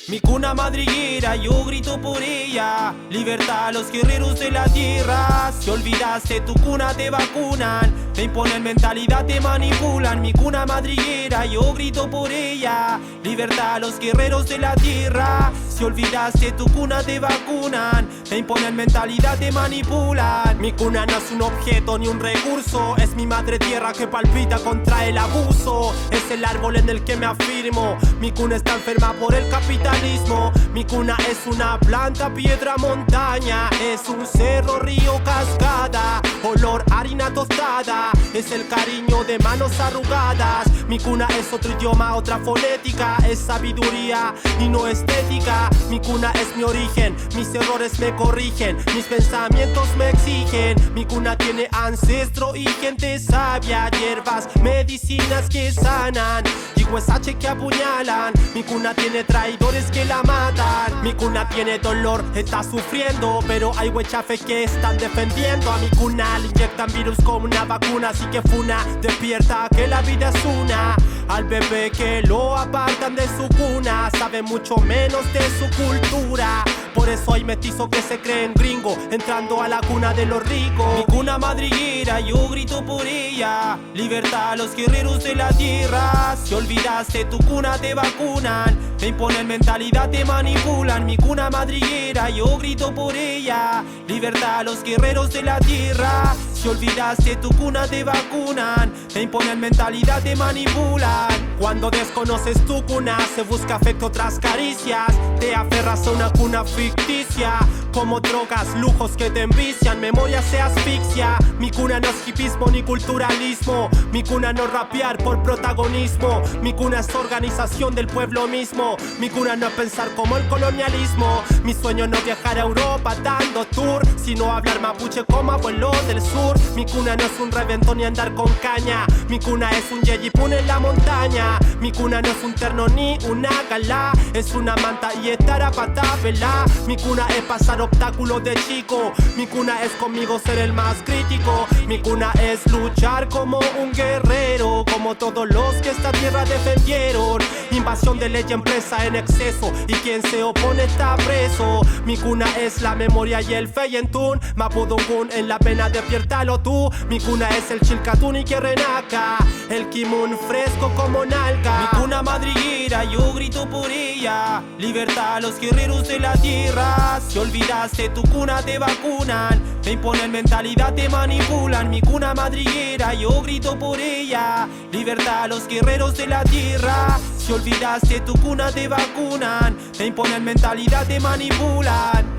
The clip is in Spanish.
Mi cuna madriguera, yo grito por ella. Libertad a los guerreros de la tierra. Si olvidaste tu cuna te vacunan, te imponen mentalidad, te manipulan. Mi cuna madriguera, yo grito por ella. Libertad a los guerreros de la tierra. Si olvidaste tu cuna te vacunan, te imponen mentalidad, te manipulan. Mi cuna no es un objeto ni un recurso, es mi madre tierra que palpita contra el abuso. Es el árbol en el que me afirmo. Mi cuna está enferma por el capitalismo. Mi cuna es una planta, piedra, montaña. Es un cerro, río, cascada. Olor, harina tostada. Es el cariño de manos arrugadas. Mi cuna es otro idioma, otra fonética. Es sabiduría y no estética. Mi cuna es mi origen, mis errores me corrigen, mis pensamientos me exigen. Mi cuna tiene ancestro y gente sabia, hierbas, medicinas que sanan y huesache que apuñalan. Mi cuna tiene traidores que la matan. Mi cuna tiene dolor, está sufriendo, pero hay huechafes que están defendiendo. A mi cuna le inyectan virus como una vacuna, así que funa, despierta que la vida es una. Al bebé que lo apartan de su cuna, sabe mucho menos de su cultura. Por eso hay mestizos que se creen gringo, entrando a la cuna de los ricos. Mi cuna madriguera, yo grito por ella. Libertad a los guerreros de la tierra. Si olvidaste tu cuna te vacunan, te imponen mentalidad, te manipulan. Mi cuna madriguera, yo grito por ella. Libertad a los guerreros de la tierra. Si olvidaste tu cuna te vacunan, te imponen mentalidad, te manipulan. Cuando desconoces tu cuna se busca afecto tras caricias. Te aferras a una cuna ficticia, como drogas, lujos que te envician, memoria se asfixia. Mi cuna no es hipismo ni culturalismo. Mi cuna no es rapear por protagonismo. Mi cuna es organización del pueblo mismo. Mi cuna no es pensar como el colonialismo. Mi sueño no viajar a Europa dando tour, sino hablar mapuche como abuelo del sur. Mi cuna no es un reventón ni andar con caña. Mi cuna es un yeyipún en la montaña. Mi cuna no es un terno ni una gala, es una manta y estará patabela. Mi cuna es pasar obstáculos de chico. Mi cuna es conmigo ser el más crítico. Mi cuna es luchar como un guerrero, como todos los que esta tierra defendieron. Invasión de ley empresa en exceso, y quien se opone está preso. Mi cuna es la memoria y el feyentún. Mapudungun en la pena despiértalo tú. Mi cuna es el chilcatún y que renaca, el kimun fresco como nalga. Mi cuna madriguera, yo grito por ella. Libertad a los guerreros de la tierra. Si olvidaste tu cuna te vacunan, te imponen mentalidad, te manipulan. Mi cuna madriguera, yo grito por ella. Libertad a los guerreros de la tierra. Si olvidaste tu cuna te vacunan, te imponen mentalidad, te manipulan.